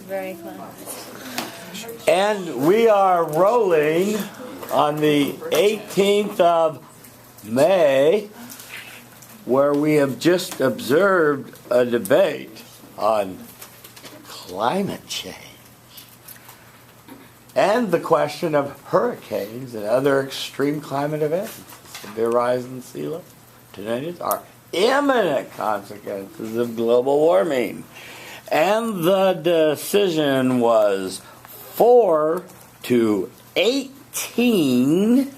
very close. And we are rolling on the 18th of May, where we have just observed a debate on climate change and the question of hurricanes and other extreme climate events. The rise in sea level tornadoes are imminent consequences of global warming. And the decision was 4-18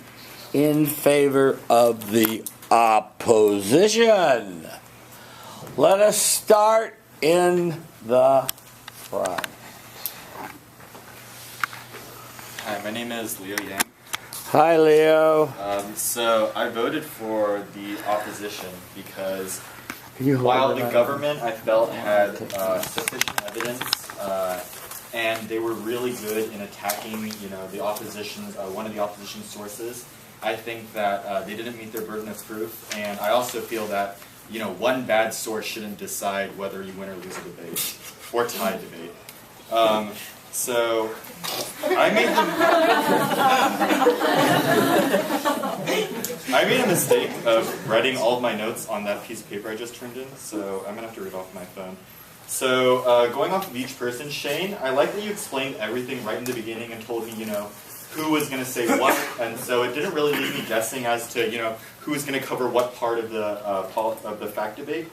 in favor of the opposition. Let us start in the front. Hi, my name is Luo Yang. Hi, Leo. So I voted for the opposition because while the government, I felt, had sufficient evidence, and they were really good in attacking, the opposition's one of the opposition sources, I think that they didn't meet their burden of proof. And I also feel that one bad source shouldn't decide whether you win or lose a debate or tie a debate. So I made a mistake of writing all of my notes on that piece of paper I just turned in, so I'm going to have to read off my phone. So going off of each person, Shane, I like that you explained everything right in the beginning and told me, who was going to say what, and so it didn't really leave me guessing as to, who was going to cover what part of the fact debate.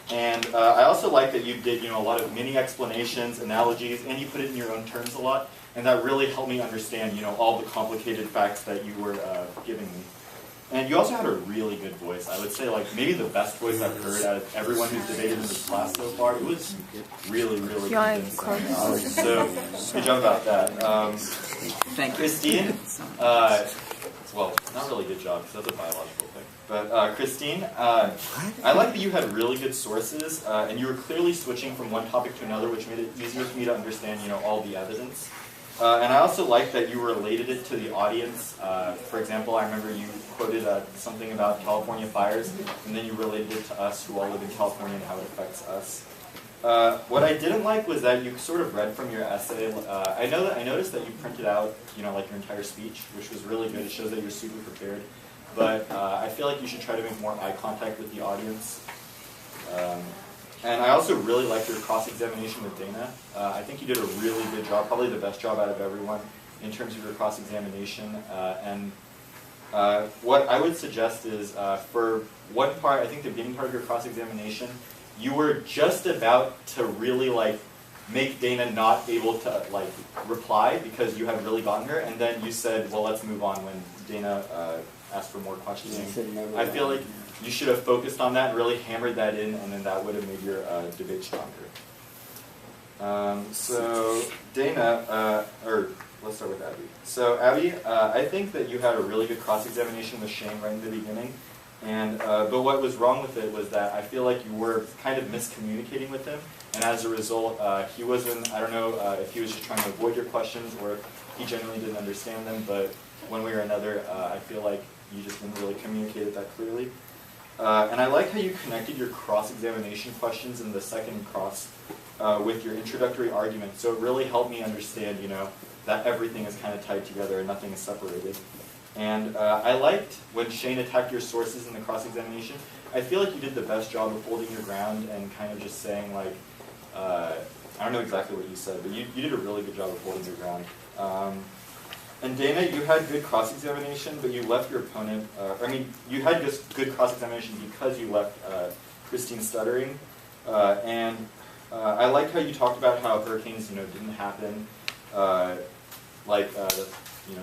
And I also like that you did, a lot of mini explanations, analogies, and you put it in your own terms a lot, and that really helped me understand, all the complicated facts that you were giving me. And you also had a really good voice. I would say, maybe the best voice I've heard out of everyone who's debated in this class so far. It was really, really convincing. So, good job about that. Thank you. Christine, well, not really good job, because that's a biological thing. But Christine, I like that you had really good sources, and you were clearly switching from one topic to another, which made it easier for me to understand, all the evidence. And I also like that you related it to the audience. For example, I remember you quoted something about California fires, and then you related it to us who all live in California and how it affects us. What I didn't like was that you sort of read from your essay. I noticed that you printed out, your entire speech, which was really good. It shows that you're super prepared. But I feel like you should try to make more eye contact with the audience. And I also really liked your cross-examination with Dana. I think you did a really good job, probably the best job out of everyone in terms of your cross-examination. And what I would suggest is for one part, I think the beginning part of your cross-examination, you were just about to really make Dana not able to reply because you had really gotten her, and then you said, well, let's move on when Dana asked for more questioning. I feel like you should have focused on that and really hammered that in, and then that would have made your debate stronger. So Dana, or let's start with Abby. So Abby, I think that you had a really good cross-examination with Shane right in the beginning, and but what was wrong with it was that I feel like you were kind of miscommunicating with him, and as a result, he wasn't, I don't know if he was just trying to avoid your questions or if he genuinely didn't understand them, but one way or another, I feel like you just didn't really communicate it that clearly. And I like how you connected your cross-examination questions in the second cross with your introductory argument. So it really helped me understand, that everything is kind of tied together and nothing is separated. And I liked when Shane attacked your sources in the cross-examination. I feel like you did the best job of holding your ground and kind of just saying, I don't know exactly what you said, but you did a really good job of holding your ground. And Dana, you had good cross-examination, but you left your opponent, you had just good cross-examination because you left Christine stuttering. And I liked how you talked about how hurricanes, didn't happen.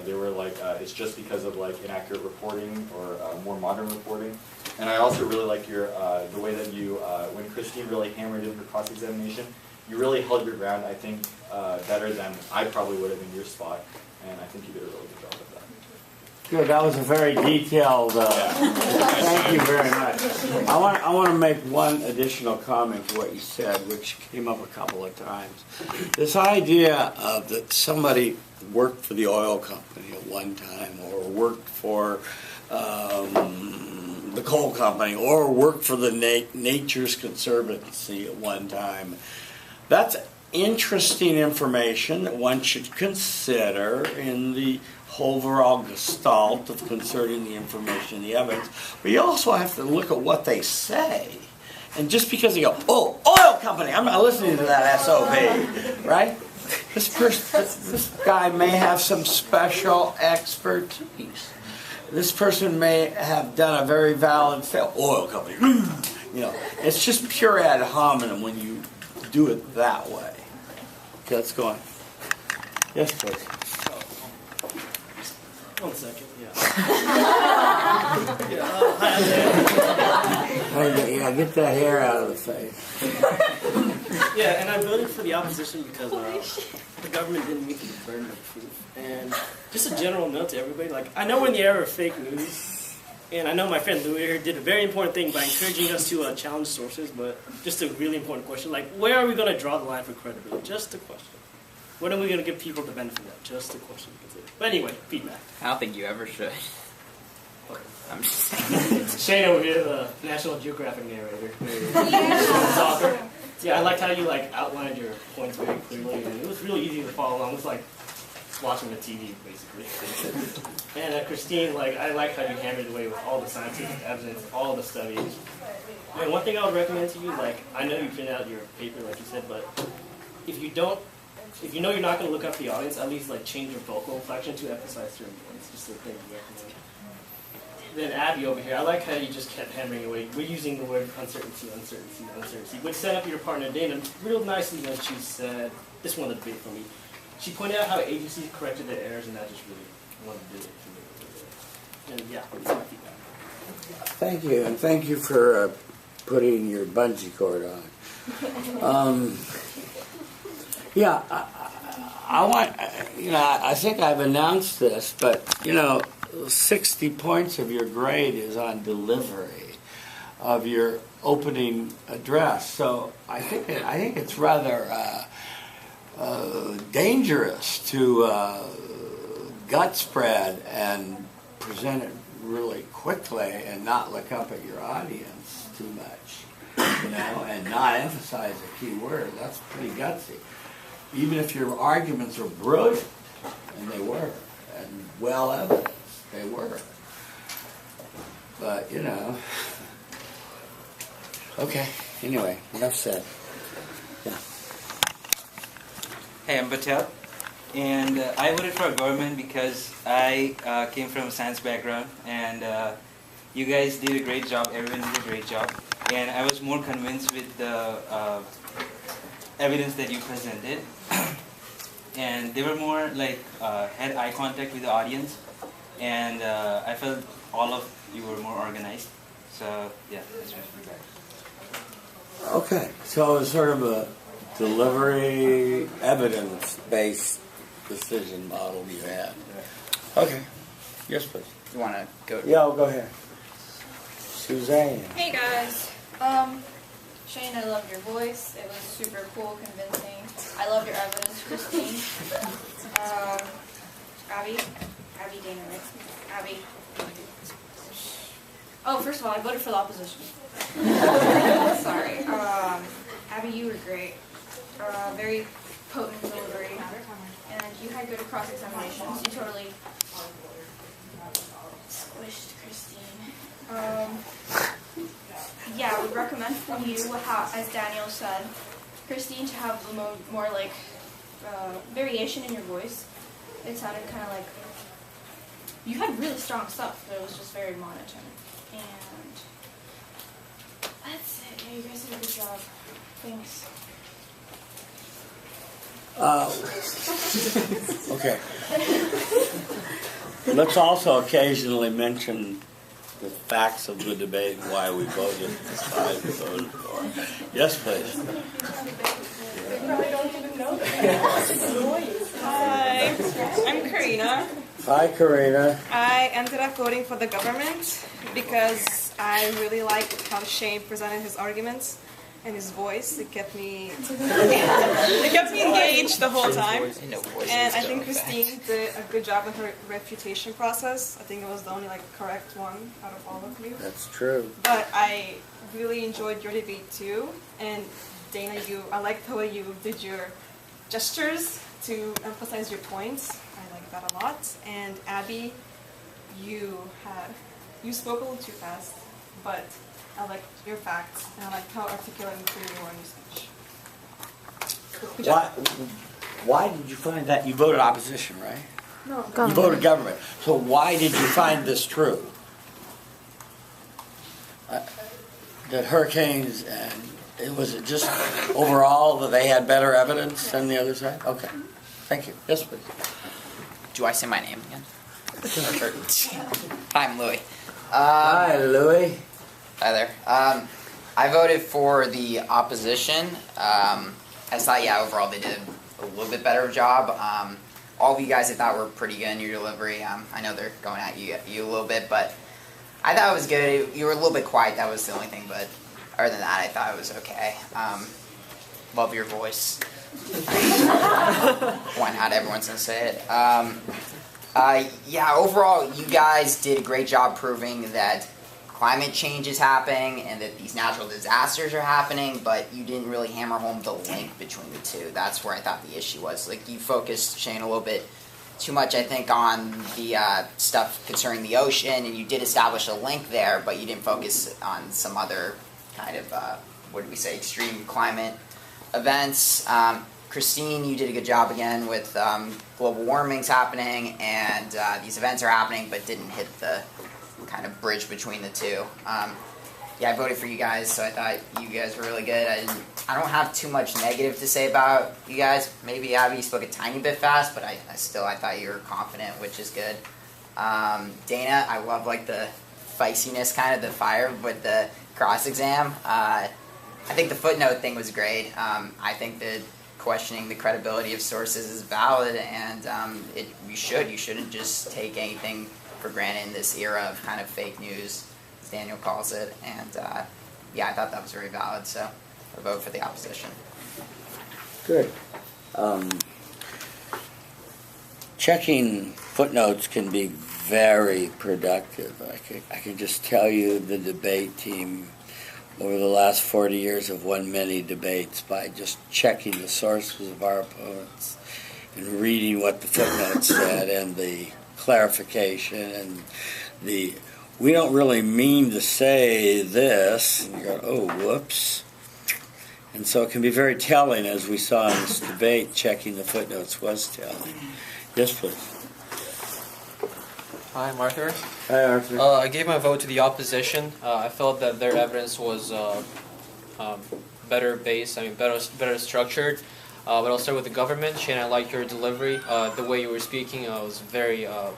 They were it's just because of inaccurate reporting or more modern reporting. And I also really liked your the way that you, when Christine really hammered in her cross-examination, you really held your ground, I think, better than I probably would have in your spot. And I think you did a really good job of that. Good. That was a very detailed. Thank you very much. I want to make one additional comment to what you said, which came up a couple of times. This idea of that somebody worked for the oil company at one time, or worked for the coal company, or worked for the Nature's Conservancy at one time. That's interesting information that one should consider in the whole overall gestalt of concerning the information, the evidence. But you also have to look at what they say. And just because they go, oh, oil company, I'm not listening to that SOB, right? This guy may have some special expertise. This person may have done a very valid sale. Oil company, you know, it's just pure ad hominem when you do it that way. Okay, let's go on. Yes, please. 1 second, yeah. Yeah, get that hair out of the face. Yeah, and I voted for the opposition because the government didn't meet the burden of proof. And just a general note to everybody, like, I know we're in the era of fake news, and I know my friend Louis here did a very important thing by encouraging us to challenge sources, but just a really important question, like, where are we going to draw the line for credibility? Just a question. When are we going to give people the benefit of that? Just a question. But anyway, feedback. I don't think you ever should. Okay. I'm just saying. Shane over here, the National Geographic narrator. Soccer. Yeah, I liked how you outlined your points very clearly, and it was really easy to follow along. It was like watching the TV, basically. And Christine, I like how you hammered away with all the scientific evidence, all the studies. And one thing I would recommend to you, I know you printed out your paper, like you said, but if you know you're not going to look up the audience, at least change your vocal inflection to emphasize certain points. Just a thing to recommend. Then Abby over here, I like how you just kept hammering away. We're using the word uncertainty, uncertainty, uncertainty, which set up your partner Dana real nicely when she said, this one of the debate for me. She pointed out how agencies corrected their errors, and that just really wanted to do it. And yeah, that's my feedback. Thank you, and thank you for putting your bungee cord on. Yeah, I want, I think I've announced this, but, 60 points of your grade is on delivery of your opening address. So I think it's rather dangerous to gut spread and present it really quickly and not look up at your audience too much, and not emphasize a key word. That's pretty gutsy. Even if your arguments are brilliant, and they were, and well evidenced, they were. But, okay, anyway, enough said. Yeah. Hey, I'm Patel, and I voted for government because I came from a science background, and you guys did a great job, everyone did a great job, and I was more convinced with the evidence that you presented, and they were more had eye contact with the audience, and I felt all of you were more organized. So yeah, that's my feedback. Okay, so it's sort of a delivery, evidence-based decision model you had. Okay, yes, please. You want to go? Yeah, I'll go ahead. Suzanne. Hey guys. Shane, I loved your voice. It was super cool, convincing. I loved your evidence, Christine. Abby Dana, right? Abby. Oh, first of all, I voted for the opposition. Sorry. Abby, you were great. Very potent delivery. And you had good cross-examinations. You totally squished Christine. Yeah, I would recommend for you, as Daniel said, Christine, to have the more variation in your voice. It sounded kind of you had really strong stuff, but it was just very monotone. And that's it. Yeah, you guys did a good job. Thanks. Okay. Let's also occasionally mention the facts of the debate and why we voted the side we voted for. Yes, please. They probably don't even know that. Hi, I'm Karina. Hi, Karina. I ended up voting for the government because I really liked how Shane presented his arguments and his voice. It kept me engaged the whole time. And I think Christine did a good job with her refutation process. I think it was the only correct one out of all of you. That's true. But I really enjoyed your debate too. And Dana, I liked the way you did your gestures to emphasize your points. I like that a lot. And Abby, you spoke a little too fast, but I liked your facts, and I liked how articulate and clear you were in your speech. Good job. Why did you find that? You voted opposition, right? No, You voted government. So why did you find this true? That hurricanes and was it just overall that they had better evidence than the other side? Okay. Thank you. Yes, please. Do I say my name again? Hi, I'm Louie. Hi, Louie. Hi there. I voted for the opposition. I thought, yeah, overall they did a little bit better job. All of you guys I thought were pretty good in your delivery. I know they're going at you a little bit, but I thought it was good. You were a little bit quiet, that was the only thing, but other than that, I thought it was okay. Love your voice. Why not? Everyone's going to say it. Yeah, overall, you guys did a great job proving that climate change is happening and that these natural disasters are happening, but you didn't really hammer home the link between the two. That's where I thought the issue was. Like, you focused, Shane, a little bit too much, I think, on the stuff concerning the ocean, and you did establish a link there, but you didn't focus on some other kind of, what did we say, extreme climate events. Christine, you did a good job again with global warming's happening, and these events are happening, but didn't hit the kind of bridge between the two. Yeah, I voted for you guys, so I thought you guys were really good. I don't have too much negative to say about you guys. Maybe Abby spoke a tiny bit fast, but I thought you were confident, which is good. Dana, I love like the feistiness, kind of the fire with the cross exam. I think the footnote thing was great. I think that questioning the credibility of sources is valid, and you shouldn't just take anything for granted in this era of kind of fake news, as Daniel calls it. And yeah, I thought that was very valid, so I vote for the opposition. Good. Checking footnotes can be very productive. I can just tell you the debate team over the last 40 years have won many debates by just checking the sources of our opponents and reading what the footnotes said and the clarification and we don't really mean to say this, and you go, oh, whoops. And so it can be very telling, as we saw in this debate, checking the footnotes was telling. Yes, please. Hi, I'm Arthur. Hi, Arthur. I gave my vote to the opposition. I felt that their evidence was better based, better structured. But I'll start with the government. Shane, I like your delivery. The way you were speaking was very, I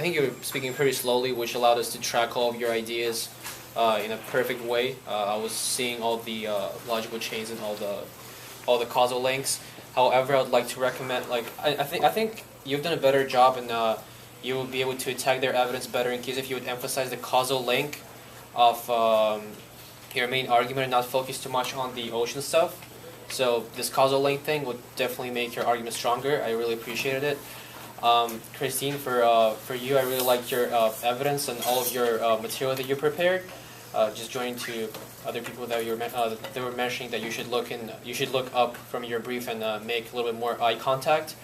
think you were speaking pretty slowly, which allowed us to track all of your ideas in a perfect way. I was seeing all the logical chains and all the causal links. However, I would like to recommend, I think you've done a better job, and you will be able to attack their evidence better in case if you would emphasize the causal link of your main argument and not focus too much on the ocean stuff. So this causal link thing would definitely make your argument stronger. I really appreciated it. Christine, for you, I really liked your evidence and all of your material that you prepared. Just joining to other people that they were mentioning that you should look up from your brief and make a little bit more eye contact.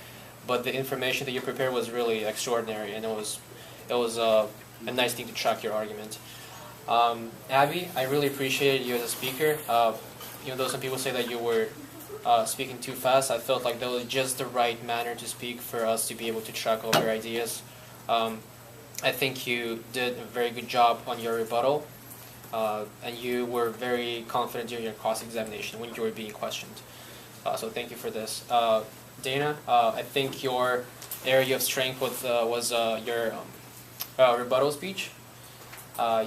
But the information that you prepared was really extraordinary, and it was a nice thing to track your argument. Abby, I really appreciated you as a speaker. Even though some people say that you were speaking too fast, I felt like that was just the right manner to speak for us to be able to track all your ideas. I think you did a very good job on your rebuttal, and you were very confident during your cross-examination when you were being questioned. So thank you for this. Dana, I think your area of strength was your rebuttal speech.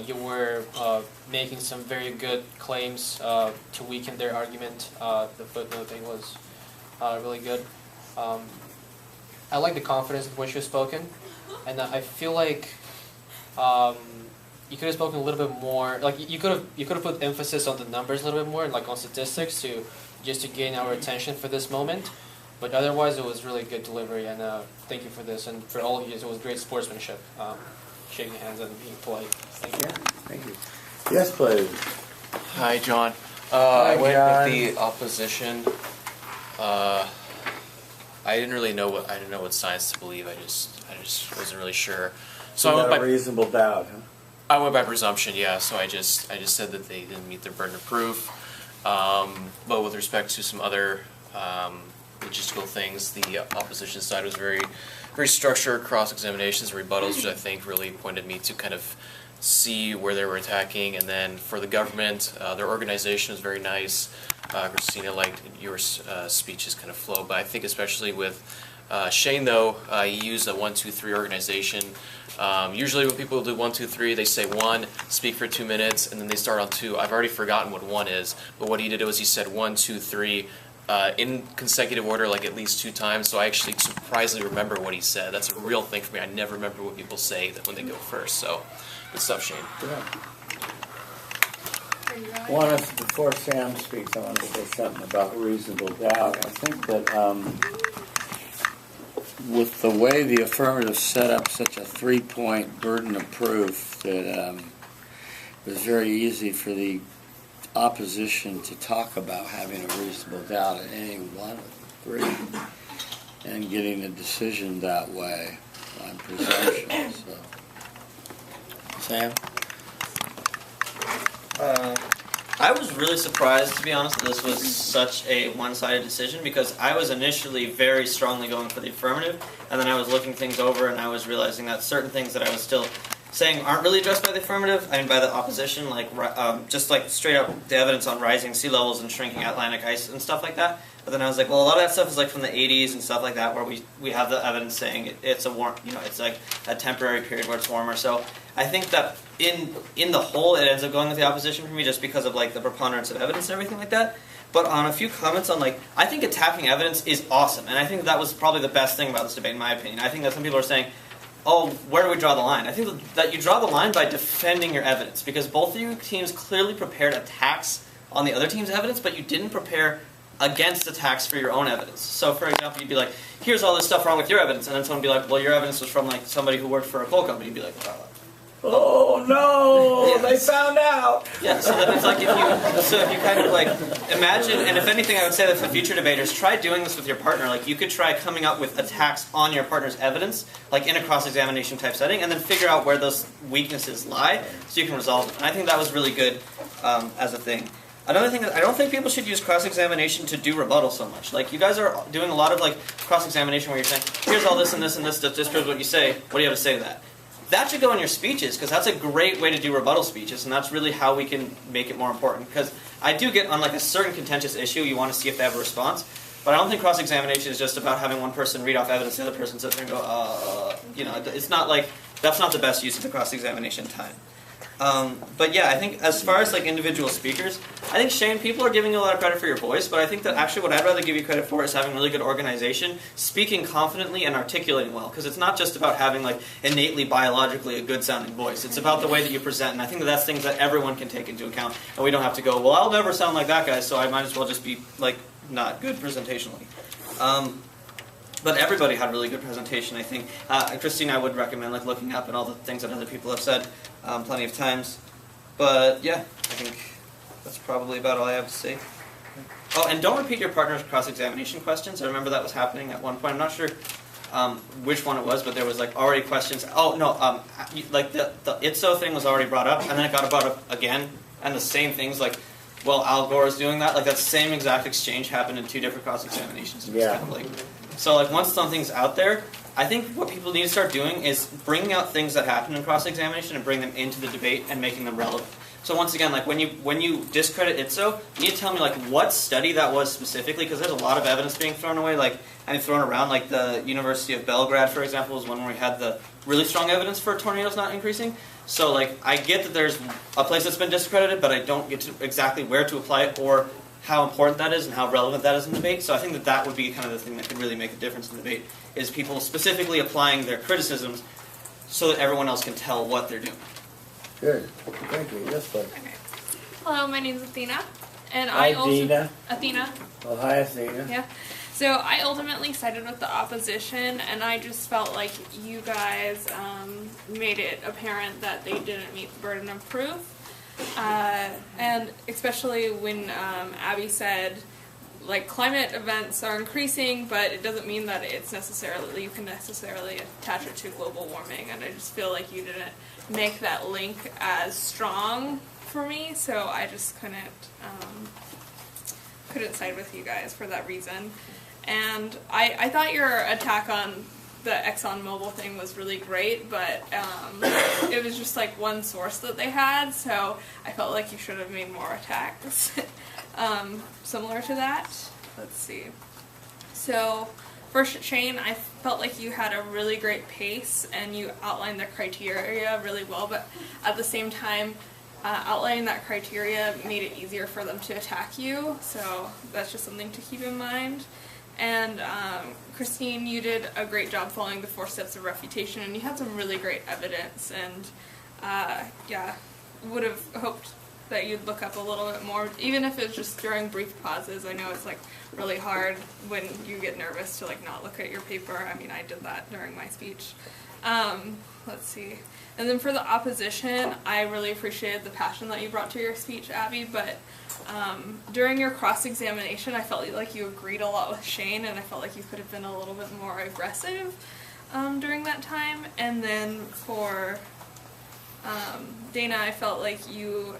You were making some very good claims to weaken their argument. The footnote thing was really good. I like the confidence with which you've spoken, and I feel like you could have spoken a little bit more. Like you could have put emphasis on the numbers a little bit more, like on statistics, just to gain our attention for this moment. But otherwise, it was really good delivery, and thank you for this, and for all of you, it was great sportsmanship. Shaking hands and being polite. Thank you. Thank you. Yes, please. Hi, John. I went John. with the opposition. I didn't know what science to believe. I just wasn't really sure. So You I got went a by reasonable doubt, huh? I went by presumption, yeah. So I just said that they didn't meet their burden of proof. But with respect to some other logistical things, the opposition side was very structured, cross-examinations, rebuttals, which I think really pointed me to kind of see where they were attacking. And then for the government, their organization was very nice. Christina, liked your speech's kind of flow, but I think especially with Shane, though, he used a 1, 2, 3 organization. Usually when people do 1, 2, 3, they say 1, speak for 2 minutes, and then they start on 2. I've already forgotten what 1 is, but what he did was he said 1, 2, 3 in consecutive order, like at least 2 times, so I actually surprisingly remember what he said. That's a real thing for me. I never remember what people say when they go first, so good stuff, Shane. Before Sam speaks, I want to say something about reasonable doubt. I think that with the way the affirmative set up such a 3-point burden of proof, that it was very easy for the opposition to talk about having a reasonable doubt in any one of the 3 and getting a decision that way on presumption. So, Sam? I was really surprised, to be honest, that this was such a one-sided decision, because I was initially very strongly going for the affirmative, and then I was looking things over and I was realizing that certain things that I was still saying aren't really addressed by the affirmative, I mean by the opposition, like just like straight up the evidence on rising sea levels and shrinking Atlantic ice and stuff like that. But then I was like, well, a lot of that stuff is like from the 80s and stuff like that, where we have the evidence saying it's a warm, it's like a temporary period where it's warmer. So I think that in the whole, it ends up going with the opposition for me, just because of like the preponderance of evidence and everything like that. But on a few comments on like, I think attacking evidence is awesome, and I think that was probably the best thing about this debate, in my opinion. I think that some people are saying, oh, where do we draw the line? I think that you draw the line by defending your evidence, because both of you teams clearly prepared attacks on the other team's evidence, but you didn't prepare against attacks for your own evidence. So, for example, you'd be like, here's all this stuff wrong with your evidence, and then someone would be like, well, your evidence was from like somebody who worked for a coal company. You'd be like, oh no, yeah. They found out. Yeah, so then it's like if you kind of like imagine, and if anything, I would say that for future debaters, try doing this with your partner. Like, you could try coming up with attacks on your partner's evidence, like in a cross-examination type setting, and then figure out where those weaknesses lie, so you can resolve them. And I think that was really good as a thing. Another thing, I don't think people should use cross-examination to do rebuttal so much. Like, you guys are doing a lot of like cross-examination where you're saying, here's all this and this and this that disproves what you say. What do you have to say to that? That should go in your speeches, because that's a great way to do rebuttal speeches, and that's really how we can make it more important. Because I do get on like a certain contentious issue, you want to see if they have a response, but I don't think cross-examination is just about having one person read off evidence, the other person sit there and go, it's not like, that's not the best use of the cross-examination time. But yeah, I think as far as like individual speakers, I think Shane, people are giving you a lot of credit for your voice, but I think that actually what I'd rather give you credit for is having really good organization, speaking confidently and articulating well, because it's not just about having like innately biologically a good sounding voice. It's about the way that you present, and I think that that's things that everyone can take into account, and we don't have to go, well, I'll never sound like that guy, so I might as well just be like not good presentationally. But everybody had really good presentation, I think. Christine, I would recommend like looking up and all the things that other people have said plenty of times. But yeah, I think that's probably about all I have to say. Oh, and don't repeat your partner's cross-examination questions. I remember that was happening at one point. I'm not sure which one it was, but there was like already questions. Oh no, like the ITSO thing was already brought up, and then it got brought up again, and the same things like, well, Al Gore is doing that. Like that same exact exchange happened in 2 different cross-examinations. Yeah. Kind of like, so like once something's out there, I think what people need to start doing is bringing out things that happen in cross-examination and bring them into the debate and making them relevant. So once again, like when you discredit ITSO, you need to tell me like what study that was specifically, because there's a lot of evidence being thrown away, thrown around. Like the University of Belgrade, for example, was one where we had the really strong evidence for tornadoes not increasing. So like I get that there's a place that's been discredited, but I don't get to exactly where to apply it or how important that is and how relevant that is in the debate. So I think that would be kind of the thing that could really make a difference in the debate, is people specifically applying their criticisms so that everyone else can tell what they're doing. Good. Thank you. Yes, bud. Okay. Hello, my name's Athena, and Hi, I also Dina. Athena. Oh, hi, Athena. Yeah. So I ultimately sided with the opposition, and I just felt like you guys made it apparent that they didn't meet the burden of proof. And especially when Abby said, like, climate events are increasing, but it doesn't mean that you can necessarily attach it to global warming. And I just feel like you didn't make that link as strong for me, so I just couldn't side with you guys for that reason. And I thought your attack on the ExxonMobil thing was really great, but it was just like one source that they had, so I felt like you should have made more attacks similar to that. Let's see. So for Shane, I felt like you had a really great pace and you outlined the criteria really well, but at the same time, outlining that criteria made it easier for them to attack you, so that's just something to keep in mind. And Christine, you did a great job following the 4 steps of refutation, and you had some really great evidence, and would have hoped that you'd look up a little bit more, even if it's just during brief pauses. I know it's like really hard when you get nervous to like not look at your paper. I mean, I did that during my speech. Let's see. And then for the opposition, I really appreciated the passion that you brought to your speech, Abby, but during your cross-examination, I felt like you agreed a lot with Shane, and I felt like you could have been a little bit more aggressive during that time. And then for Dana, I felt like you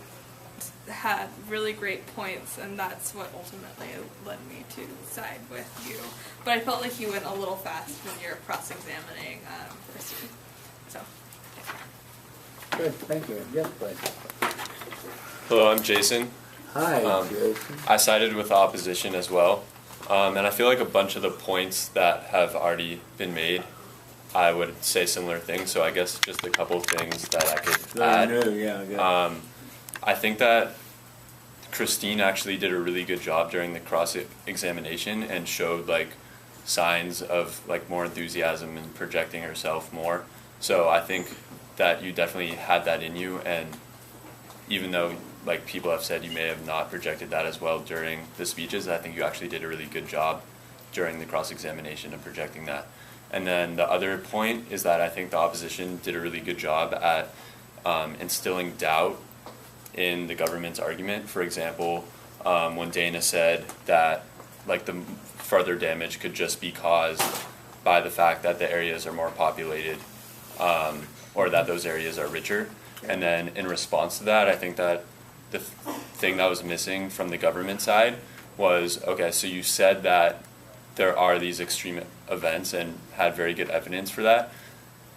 had really great points, and that's what ultimately led me to side with you. But I felt like you went a little fast when you're cross-examining Christine. So. Good, thank you. Yes, please. Hello, I'm Jason. Hi, Jason. I sided with the opposition as well, and I feel like a bunch of the points that have already been made, I would say similar things, so I guess just a couple things that I could add. I think that Christine actually did a really good job during the cross-examination and showed like signs of like more enthusiasm and projecting herself more. So I think that you definitely had that in you, and even though like people have said you may have not projected that as well during the speeches, I think you actually did a really good job during the cross-examination of projecting that. And then the other point is that I think the opposition did a really good job at instilling doubt in the government's argument. For example, when Dana said that like the further damage could just be caused by the fact that the areas are more populated, or that those areas are richer. And then in response to that, I think that the thing that was missing from the government side was, okay, so you said that there are these extreme events and had very good evidence for that,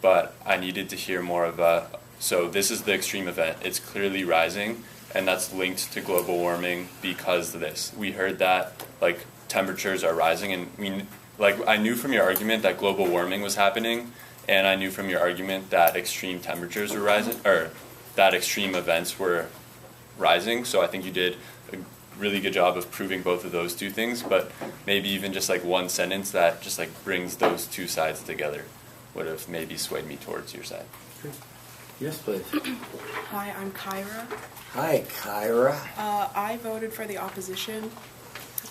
but I needed to hear more about, so this is the extreme event, it's clearly rising, and that's linked to global warming because of this. We heard that like temperatures are rising, and I knew from your argument that global warming was happening, and I knew from your argument that extreme temperatures were rising, or that extreme events were rising, so I think you did a really good job of proving both of those two things, but maybe even just like one sentence that just like brings those two sides together would have maybe swayed me towards your side. Yes, please. Hi, I'm Kyra. Hi, Kyra. I voted for the opposition,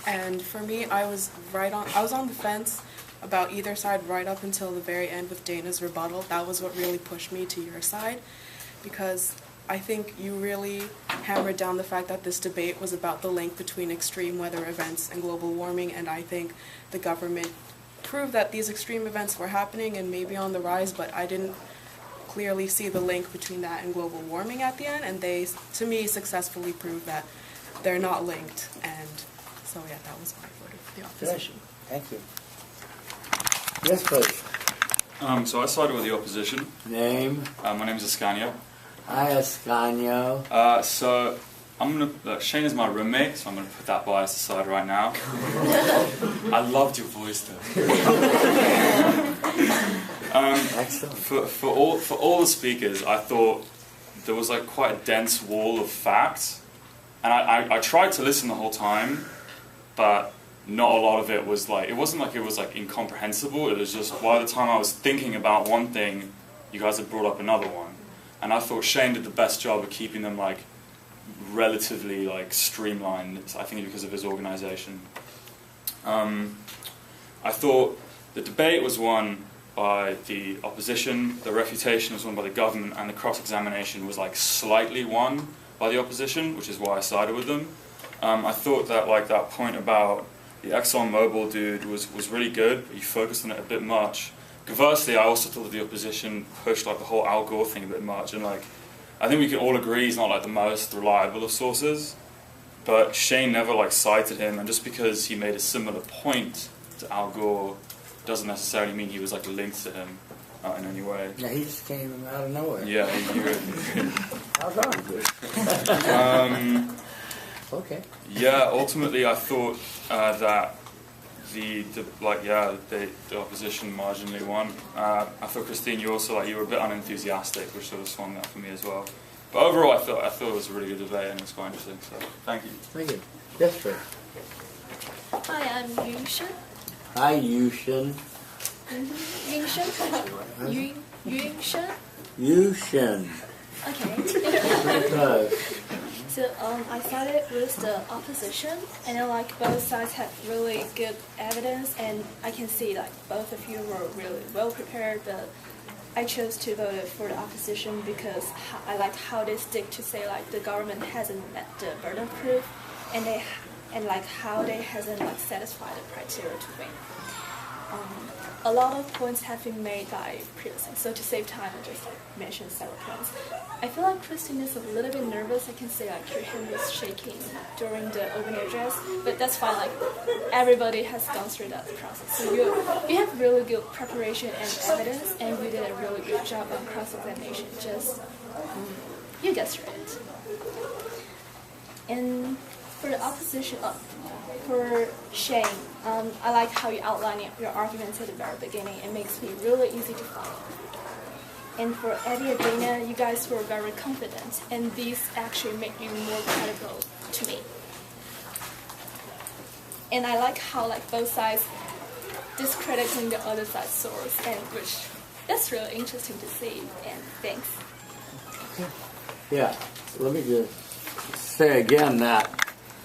and for me, I was on the fence about either side right up until the very end with Dana's rebuttal. That was what really pushed me to your side, because I think you really hammered down the fact that this debate was about the link between extreme weather events and global warming, and I think the government proved that these extreme events were happening and maybe on the rise, but I didn't clearly see the link between that and global warming at the end, and they, to me, successfully proved that they're not linked, and so yeah, that was why I voted for the opposition. Good. Thank you. Yes, please. So I sided with the opposition. Name? My name is Ascanio. Hi, Ascanio. So I'm gonna. Shane is my roommate, so I'm gonna put that bias aside right now. I loved your voice, though. Excellent. For all the speakers, I thought there was like quite a dense wall of facts, and I tried to listen the whole time, but not a lot of it was like, it wasn't like it was like incomprehensible. It was just by the time I was thinking about one thing, you guys had brought up another one. And I thought Shane did the best job of keeping them like relatively like streamlined, I think because of his organization. I thought the debate was won by the opposition, the refutation was won by the government, and the cross-examination was like slightly won by the opposition, which is why I sided with them. I thought that like that point about the ExxonMobil dude was really good, but you focused on it a bit much. Conversely, I also thought that the opposition pushed like the whole Al Gore thing a bit much, and like I think we can all agree he's not like the most reliable of sources. But Shane never like cited him, and just because he made a similar point to Al Gore doesn't necessarily mean he was like linked to him in any way. Yeah, he just came out of nowhere. Yeah, he really. How's that? Okay. Yeah, ultimately I thought that the opposition marginally won. I thought Christine, you also you were a bit unenthusiastic, which sort of swung that for me as well. But overall, I thought it was a really good debate and it was quite interesting. So thank you. Thank you. Yes, sir. Hi, I'm Yunshen. Hi, Yushin. Yunshen. Yunshen. Yushin. Okay. Because So I started with the opposition, and then like both sides had really good evidence, and I can see like both of you were really well prepared. But I chose to vote for the opposition because I like how they stick to say like the government hasn't met the burden of proof, and like how they hasn't like satisfied the criteria to win. A lot of points have been made by previously, so to save time, I just mentioned several points. I feel like Christine is a little bit nervous. I can say like her hand was shaking during the opening address, but that's fine. Like everybody has gone through that process, so you have really good preparation and evidence, and you did a really good job on cross-examination. Just you get through it. And for the opposition, for Shane, I like how you outline your arguments at the very beginning. It makes me really easy to follow. And for Eddie and Dana, you guys were very confident, and these actually make you more credible to me. And I like how like both sides discrediting the other side's source, and which that's really interesting to see. And thanks. yeah, let me just say again that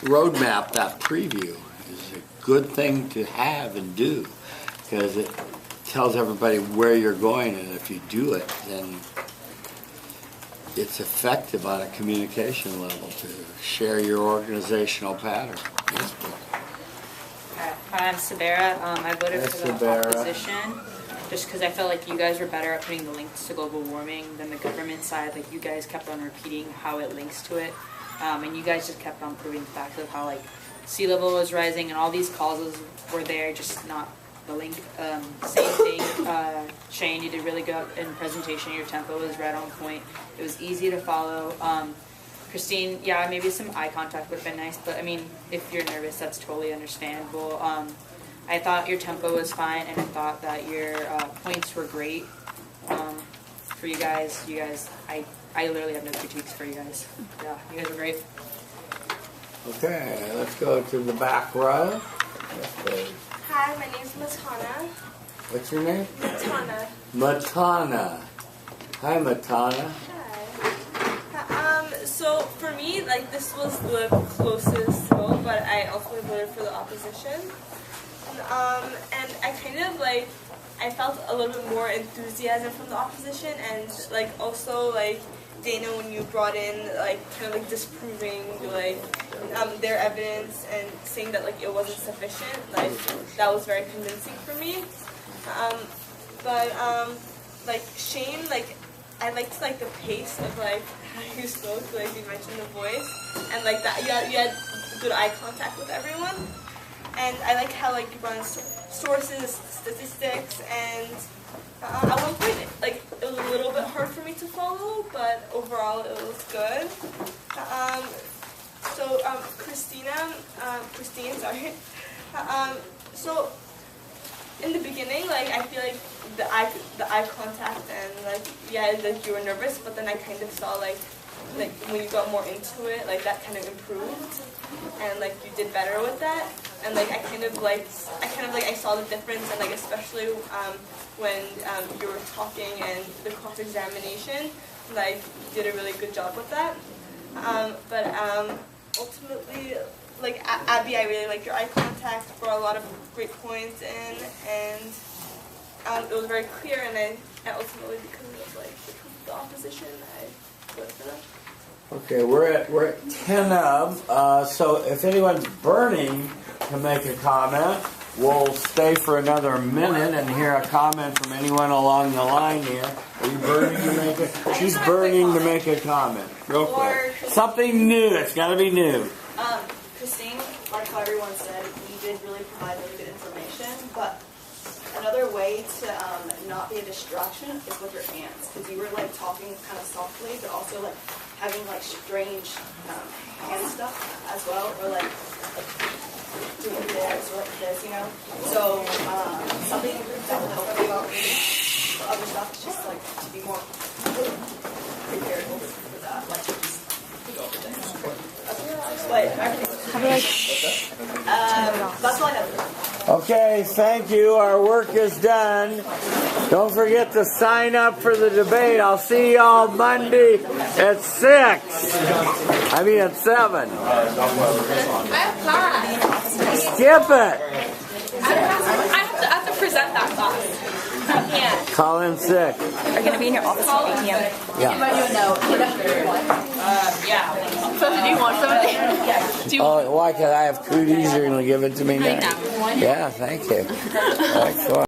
roadmap, that preview, is a good thing to have and do because it tells everybody where you're going, and if you do it, then it's effective on a communication level to share your organizational pattern. Yes, Hi, I'm Samara. I voted Hi, for the Samara. opposition just because I felt like you guys were better at putting the links to global warming than the government side. Like you guys kept on repeating how it links to it, and you guys just kept on proving the fact of how like sea level was rising and all these causes were there, just not the link. Same thing. Shane, you did really good in presentation. Your tempo was right on point. It was easy to follow. Christine, yeah, maybe some eye contact would have been nice, but I mean, if you're nervous, that's totally understandable. I thought your tempo was fine, and I thought that your points were great. For you guys, I literally have no critiques for you guys. Yeah, you guys are great. Okay, let's go to the back row. Yes, please. Hi, my name's Matana. What's your name? Matana. Matana. Hi, Matana. So for me, like this was the closest vote, but I ultimately voted for the opposition. And I kind of like, I felt a little bit more enthusiasm from the opposition, and like also like Dana, when you brought in like kind of like disproving like their evidence and saying that like it wasn't sufficient, like that was very convincing for me. Like Shane, like I liked like the pace of like how you spoke, like you mentioned the voice, and like that you had good eye contact with everyone, and I like how like you brought in sources, statistics, and at one point like it was a little bit hard for me to follow, but overall it was good. Christine, sorry. So in the beginning, like I feel like the eye contact and like like you were nervous, but then I kind of saw like when you got more into it, like that kind of improved, and like you did better with that, and like I saw the difference, and like especially when you were talking and the cross-examination, like you did a really good job with that. Ultimately, like Abby, I really liked your eye contact, brought a lot of great points in, and it was very clear, and I ultimately, because of the opposition, I voted for them. Okay, we're at 10 of. So if anyone's burning to make a comment, we'll stay for another minute and hear a comment from anyone along the line here. Are you burning to make a? She's burning to make a comment. Real quick. Something new. It's got to be new. Christine, like how everyone said, you did really provide really good information, but another way to not be a distraction is with your hands, because you were like talking kind of softly, but also like having like strange hand stuff as well, or like doing this or like this, you know. So something that will help you out for other stuff is just like to be more prepared for that, like just go over things. But that's all I have. Okay, thank you. Our work is done. Don't forget to sign up for the debate. I'll see y'all Monday at 6. I mean at 7. I have class. Skip it. I have to present that class. Call in sick. Are you going to be in your office at 8 p.m.? Yeah. Yeah. So do you want something? Yeah. Oh, why? Because I have cooties. You're going to give it to me now? Yeah, thank you. Excellent.